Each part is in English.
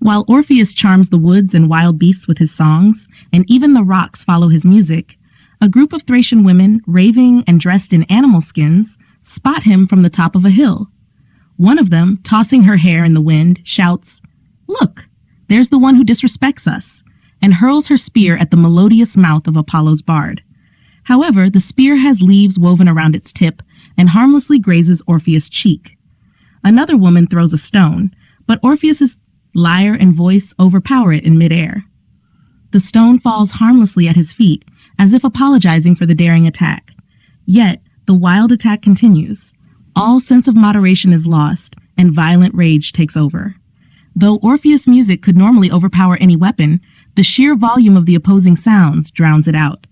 While Orpheus charms the woods and wild beasts with his songs, and even the rocks follow his music, a group of Thracian women, raving and dressed in animal skins, spot him from the top of a hill. One of them, tossing her hair in the wind, shouts, "Look, there's the one who disrespects us," and hurls her spear at the melodious mouth of Apollo's bard. However, the spear has leaves woven around its tip and harmlessly grazes Orpheus' cheek. Another woman throws a stone, but Orpheus's lyre and voice overpower it in midair. The stone falls harmlessly at his feet, as if apologizing for the daring attack. Yet, the wild attack continues. All sense of moderation is lost, and violent rage takes over. Though Orpheus' music could normally overpower any weapon, the sheer volume of the opposing sounds drowns it out.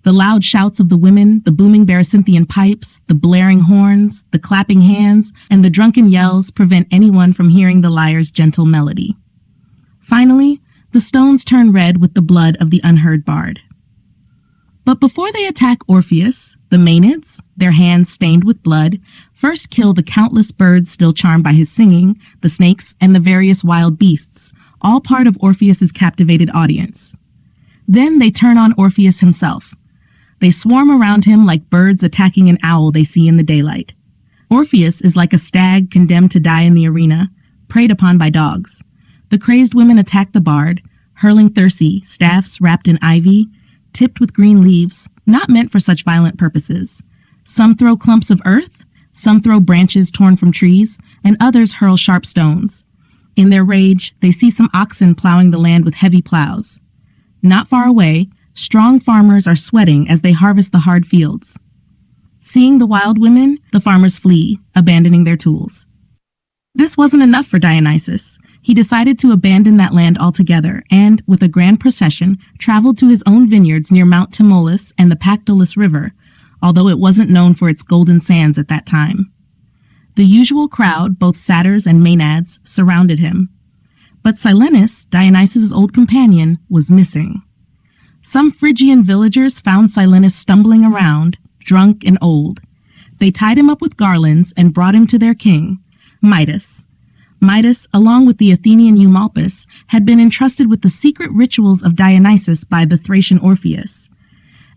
The loud shouts of the women, the booming Barycynthian pipes, the blaring horns, the clapping hands, and the drunken yells prevent anyone from hearing the lyre's gentle melody. Finally, the stones turn red with the blood of the unheard bard. But before they attack Orpheus, the Maenads, their hands stained with blood, first kill the countless birds still charmed by his singing, the snakes, and the various wild beasts, all part of Orpheus's captivated audience. Then they turn on Orpheus himself. They swarm around him like birds attacking an owl they see in the daylight. Orpheus is like a stag condemned to die in the arena, preyed upon by dogs. The crazed women attack the bard, hurling Thracian staffs wrapped in ivy, tipped with green leaves, not meant for such violent purposes. Some throw clumps of earth, some throw branches torn from trees, and others hurl sharp stones. In their rage, they see some oxen plowing the land with heavy plows. Not far away, strong farmers are sweating as they harvest the hard fields. Seeing the wild women, the farmers flee, abandoning their tools. This wasn't enough for Dionysus. He decided to abandon that land altogether and, with a grand procession, traveled to his own vineyards near Mount Tmolus and the Pactolus River, although it wasn't known for its golden sands at that time. The usual crowd, both satyrs and Maenads, surrounded him. But Silenus, Dionysus' old companion, was missing. Some Phrygian villagers found Silenus stumbling around, drunk and old. They tied him up with garlands and brought him to their king, Midas. Midas, along with the Athenian Eumolpus, had been entrusted with the secret rituals of Dionysus by the Thracian Orpheus.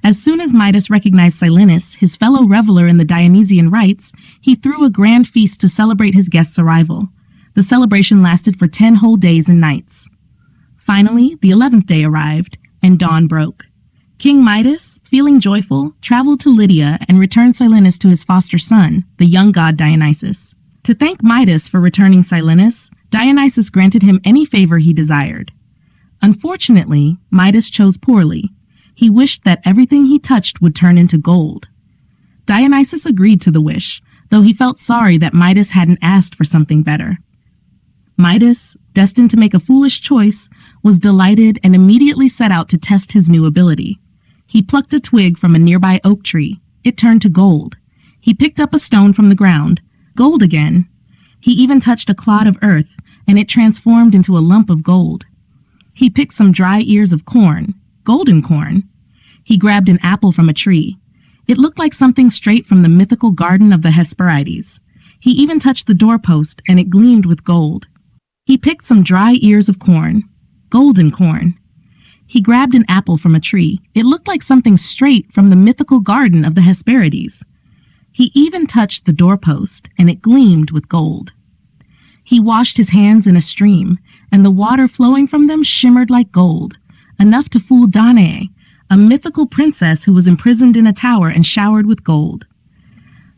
As soon as Midas recognized Silenus, his fellow reveler in the Dionysian rites, he threw a grand feast to celebrate his guest's arrival. The celebration lasted for 10 whole days and nights. Finally, the 11th day arrived, and dawn broke. King Midas, feeling joyful, traveled to Lydia and returned Silenus to his foster son, the young god Dionysus. To thank Midas for returning Silenus, Dionysus granted him any favor he desired. Unfortunately, Midas chose poorly. He wished that everything he touched would turn into gold. Dionysus agreed to the wish, though he felt sorry that Midas hadn't asked for something better. Midas, destined to make a foolish choice, was delighted and immediately set out to test his new ability. He plucked a twig from a nearby oak tree. It turned to gold. He picked up a stone from the ground. Gold again. He even touched a clod of earth, and it transformed into a lump of gold. He picked some dry ears of corn, golden corn. He grabbed an apple from a tree. It looked like something straight from the mythical garden of the Hesperides. He even touched the doorpost, and it gleamed with gold. He picked some dry ears of corn, golden corn. He grabbed an apple from a tree. It looked like something straight from the mythical garden of the Hesperides. He even touched the doorpost, and it gleamed with gold. He washed his hands in a stream, and the water flowing from them shimmered like gold, enough to fool Danae, a mythical princess who was imprisoned in a tower and showered with gold.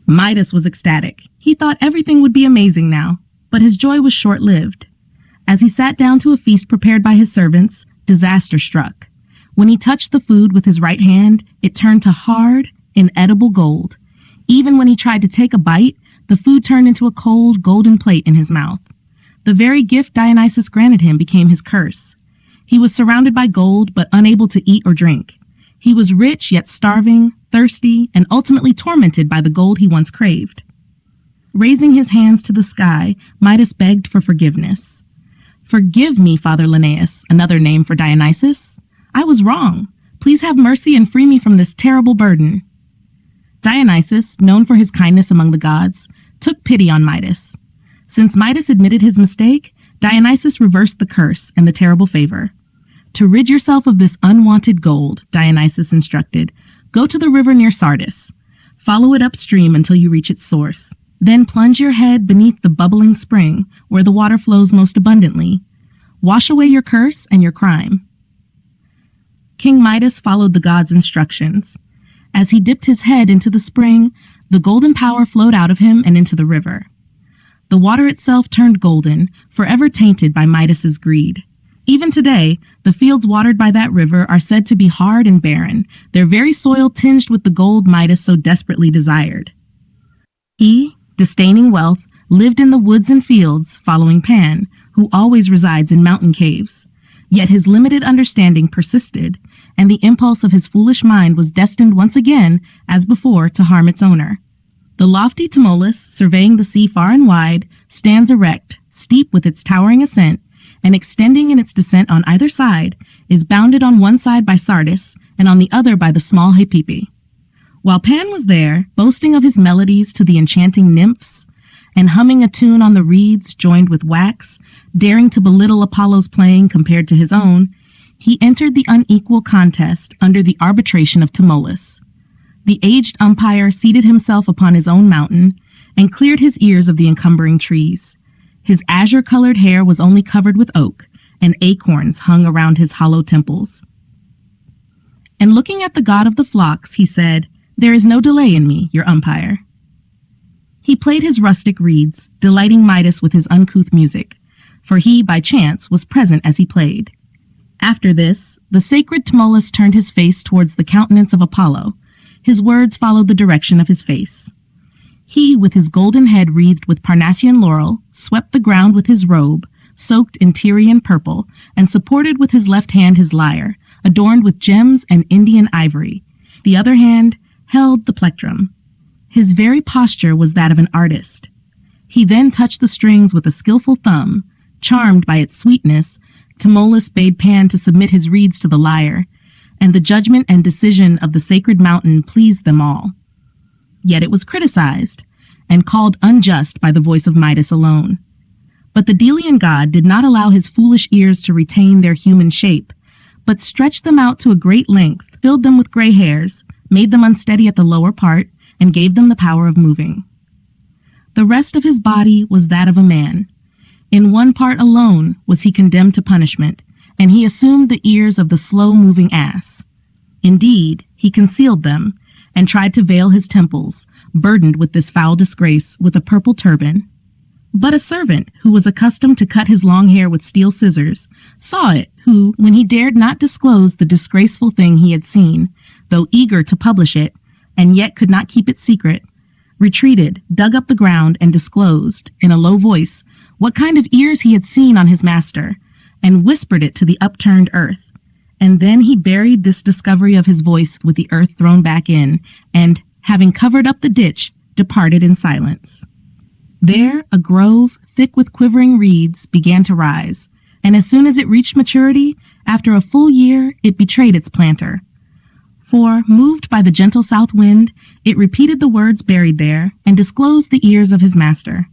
Midas was ecstatic. He thought everything would be amazing now, but his joy was short-lived. As he sat down to a feast prepared by his servants, disaster struck. When he touched the food with his right hand, it turned to hard, inedible gold. Even when he tried to take a bite, the food turned into a cold, golden plate in his mouth. The very gift Dionysus granted him became his curse. He was surrounded by gold, but unable to eat or drink. He was rich, yet starving, thirsty, and ultimately tormented by the gold he once craved. Raising his hands to the sky, Midas begged for forgiveness. "Forgive me, Father Linnaeus," another name for Dionysus. "I was wrong. Please have mercy and free me from this terrible burden." Dionysus, known for his kindness among the gods, took pity on Midas. Since Midas admitted his mistake, Dionysus reversed the curse and the terrible favor. To rid yourself of this unwanted gold, Dionysus instructed, go to the river near Sardis. Follow it upstream until you reach its source. Then plunge your head beneath the bubbling spring where the water flows most abundantly. Wash away your curse and your crime. King Midas followed the god's instructions. As he dipped his head into the spring, the golden power flowed out of him and into the river. The water itself turned golden, forever tainted by Midas's greed. Even today, the fields watered by that river are said to be hard and barren, their very soil tinged with the gold Midas so desperately desired. He, disdaining wealth, lived in the woods and fields, following Pan, who always resides in mountain caves. Yet his limited understanding persisted, and the impulse of his foolish mind was destined once again, as before, to harm its owner. The lofty Tmolus, surveying the sea far and wide, stands erect, steep with its towering ascent, and extending in its descent on either side, is bounded on one side by Sardis, and on the other by the small Hypipi. While Pan was there, boasting of his melodies to the enchanting nymphs, and humming a tune on the reeds joined with wax, daring to belittle Apollo's playing compared to his own, he entered the unequal contest under the arbitration of Tmolus. The aged umpire seated himself upon his own mountain and cleared his ears of the encumbering trees. His azure-colored hair was only covered with oak, and acorns hung around his hollow temples. And looking at the god of the flocks, he said, "There is no delay in me, your umpire." He played his rustic reeds, delighting Midas with his uncouth music, for he, by chance, was present as he played. After this, the sacred Tmolus turned his face towards the countenance of Apollo. His words followed the direction of his face. He, with his golden head wreathed with Parnassian laurel, swept the ground with his robe, soaked in Tyrian purple, and supported with his left hand his lyre, adorned with gems and Indian ivory. The other hand held the plectrum. His very posture was that of an artist. He then touched the strings with a skillful thumb. Charmed by its sweetness, Tmolus bade Pan to submit his reeds to the lyre, and the judgment and decision of the sacred mountain pleased them all. Yet it was criticized and called unjust by the voice of Midas alone. But the Delian god did not allow his foolish ears to retain their human shape, but stretched them out to a great length, filled them with gray hairs, made them unsteady at the lower part, and gave them the power of moving. The rest of his body was that of a man. In one part alone was he condemned to punishment, and he assumed the ears of the slow-moving ass. Indeed, he concealed them, and tried to veil his temples, burdened with this foul disgrace, with a purple turban. But a servant, who was accustomed to cut his long hair with steel scissors, saw it, who, when he dared not disclose the disgraceful thing he had seen, though eager to publish it, and yet could not keep it secret, retreated, dug up the ground, and disclosed, in a low voice, what kind of ears he had seen on his master, and whispered it to the upturned earth. And then he buried this discovery of his voice with the earth thrown back in, and, having covered up the ditch, departed in silence. There, a grove, thick with quivering reeds, began to rise, and as soon as it reached maturity, after a full year, it betrayed its planter. For, moved by the gentle south wind, it repeated the words buried there, and disclosed the ears of his master.